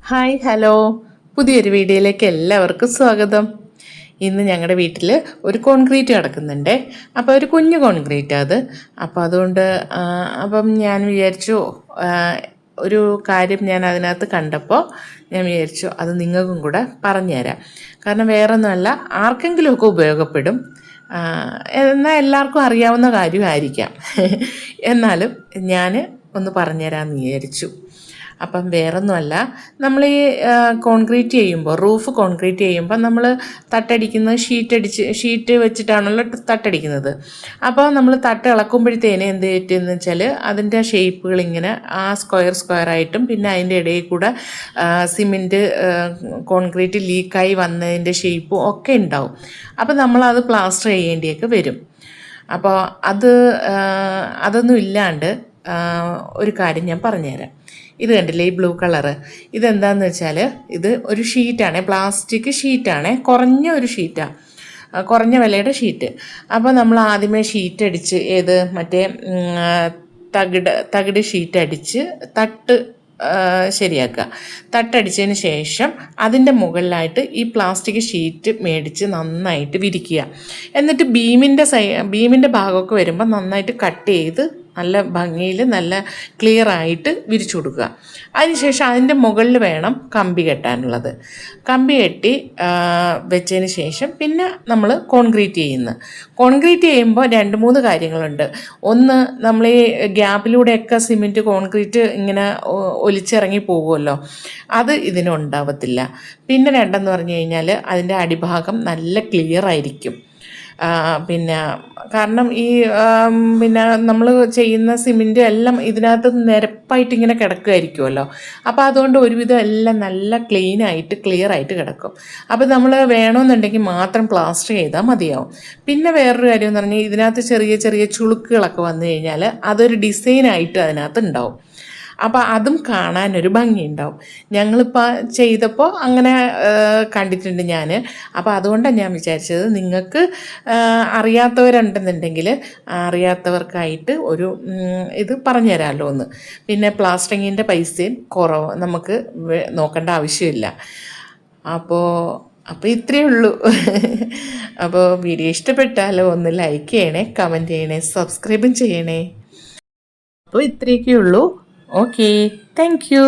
Hi hello, പുതിയൊരു വീഡിയോയിലേക്ക് എല്ലാവർക്കും സ്വാഗതം. ഇന്ന് ഞങ്ങളുടെ വീട്ടിൽ ഒരു കോൺക്രീറ്റ് കിടക്കുന്നുണ്ട്. അപ്പോൾ ഒരു കുഞ്ഞു കോൺക്രീറ്റ് അത്. അപ്പോൾ അതുകൊണ്ട് അപ്പം ഞാൻ വിചാരിച്ചു ഒരു കാര്യം ഞാൻ അതിനകത്ത് കണ്ടപ്പോൾ ഞാൻ വിചാരിച്ചു അത് നിങ്ങൾക്കും കൂടെ പറഞ്ഞുതരാം. കാരണം വേറൊന്നുമല്ല, ആർക്കെങ്കിലുമൊക്കെ ഉപയോഗപ്പെടും. എന്നാൽ എല്ലാവർക്കും അറിയാവുന്ന കാര്യമായിരിക്കാം. എന്നാലും ഞാൻ ഒന്ന് പറഞ്ഞുതരാമെന്ന് വിചാരിച്ചു. അപ്പം വേറൊന്നുമല്ല, നമ്മൾ ഈ കോൺക്രീറ്റ് ചെയ്യുമ്പോൾ, റൂഫ് കോൺക്രീറ്റ് ചെയ്യുമ്പോൾ നമ്മൾ തട്ടടിക്കുന്നത് ഷീറ്റ് വെച്ചിട്ടാണല്ലോ തട്ടടിക്കുന്നത്. അപ്പോൾ നമ്മൾ തട്ട് ഇളക്കുമ്പോഴത്തേന് എന്ത് പറ്റുമെന്ന് വെച്ചാൽ അതിൻ്റെ ഷേപ്പുകൾ ഇങ്ങനെ സ്ക്വയറായിട്ടും പിന്നെ അതിൻ്റെ ഇടയിൽ കൂടെ സിമെൻറ്റ് കോൺക്രീറ്റ് ലീക്കായി വന്നതിൻ്റെ ഷേപ്പും ഒക്കെ ഉണ്ടാവും. അപ്പോൾ നമ്മളത് പ്ലാസ്റ്റർ ചെയ്യേണ്ടിയൊക്കെ വരും. അപ്പോൾ അതൊന്നും ഇല്ലാണ്ട് ഒരു കാര്യം ഞാൻ പറഞ്ഞുതരാം. ഇത് കണ്ടില്ലേ, ഈ ബ്ലൂ കളറ്, ഇതെന്താണെന്ന് വെച്ചാൽ ഇത് ഒരു ഷീറ്റാണ്, പ്ലാസ്റ്റിക് ഷീറ്റാണ്, കുറഞ്ഞ ഒരു ഷീറ്റാണ്, കുറഞ്ഞ വിലയുടെ ഷീറ്റ്. അപ്പോൾ നമ്മൾ ആദ്യമേ ഷീറ്റ് അടിച്ച് മറ്റേ തകിട് ഷീറ്റ് അടിച്ച് തട്ട് ശരിയാക്കുക. തട്ടടിച്ചതിന് ശേഷം അതിൻ്റെ മുകളിലായിട്ട് ഈ പ്ലാസ്റ്റിക് ഷീറ്റ് മേടിച്ച് നന്നായിട്ട് വിരിക്കുക. എന്നിട്ട് ബീമിൻ്റെ ഭാഗമൊക്കെ വരുമ്പോൾ നന്നായിട്ട് കട്ട് ചെയ്ത് നല്ല ഭംഗിയിൽ നല്ല ക്ലിയറായിട്ട് വിരിച്ചു കൊടുക്കുക. അതിനുശേഷം അതിൻ്റെ മുകളിൽ വേണം കമ്പി കെട്ടാനുള്ളത്. കമ്പി കെട്ടി വെച്ചതിന് ശേഷം പിന്നെ നമ്മൾ കോൺക്രീറ്റ് ചെയ്യുമ്പോൾ 2-3 കാര്യങ്ങളുണ്ട്. ഒന്ന്, നമ്മൾ ഈ ഗ്യാപ്പിലൂടെയൊക്കെ സിമെൻറ്റ് കോൺക്രീറ്റ് ഇങ്ങനെ ഒലിച്ചിറങ്ങി പോകുമല്ലോ, അത് ഇതിനുണ്ടാവത്തില്ല. പിന്നെ 2 പറഞ്ഞു കഴിഞ്ഞാൽ അതിൻ്റെ അടിഭാഗം നല്ല ക്ലിയർ ആയിരിക്കും. പിന്നെ കാരണം ഈ പിന്നെ നമ്മൾ ചെയ്യുന്ന സിമെൻറ്റ് എല്ലാം ഇതിനകത്ത് നിരപ്പായിട്ട് ഇങ്ങനെ കിടക്കുമായിരിക്കുമല്ലോ. അപ്പോൾ അതുകൊണ്ട് ഒരുവിധം എല്ലാം നല്ല ക്ലിയറായിട്ട് കിടക്കും. അപ്പോൾ നമ്മൾ വേണമെന്നുണ്ടെങ്കിൽ മാത്രം പ്ലാസ്റ്റർ ചെയ്താൽ മതിയാവും. പിന്നെ വേറൊരു കാര്യം എന്ന് പറഞ്ഞാൽ ഇതിനകത്ത് ചെറിയ ചെറിയ ചുളുക്കുകളൊക്കെ വന്നു കഴിഞ്ഞാൽ അതൊരു ഡിസൈനായിട്ട് അതിനകത്ത് ഉണ്ടാവും. അപ്പോൾ അതും കാണാനൊരു ഭംഗിയുണ്ടാവും. ഞങ്ങളിപ്പോൾ ചെയ്തപ്പോൾ അങ്ങനെ കണ്ടിട്ടുണ്ട് ഞാൻ. അപ്പോൾ അതുകൊണ്ടാണ് ഞാൻ വിചാരിച്ചത് നിങ്ങൾക്ക് അറിയാത്തവരുണ്ടെന്നുണ്ടെങ്കിൽ അറിയാത്തവർക്കായിട്ട് ഒരു ഇത് പറഞ്ഞു തരാമല്ലോ എന്ന്. പിന്നെ പ്ലാസ്റ്ററിങ്ങിൻ്റെ പൈസയും നമുക്ക് നോക്കേണ്ട ആവശ്യമില്ല. അപ്പോൾ ഇത്രയേ ഉള്ളൂ. അപ്പോൾ വീഡിയോ ഇഷ്ടപ്പെട്ടാലോ ഒന്ന് ലൈക്ക് ചെയ്യണേ, കമൻറ്റ് ചെയ്യണേ, സബ്സ്ക്രൈബും ചെയ്യണേ. അപ്പോൾ ഇത്രയൊക്കെ ഉള്ളൂ. Okay, thank you.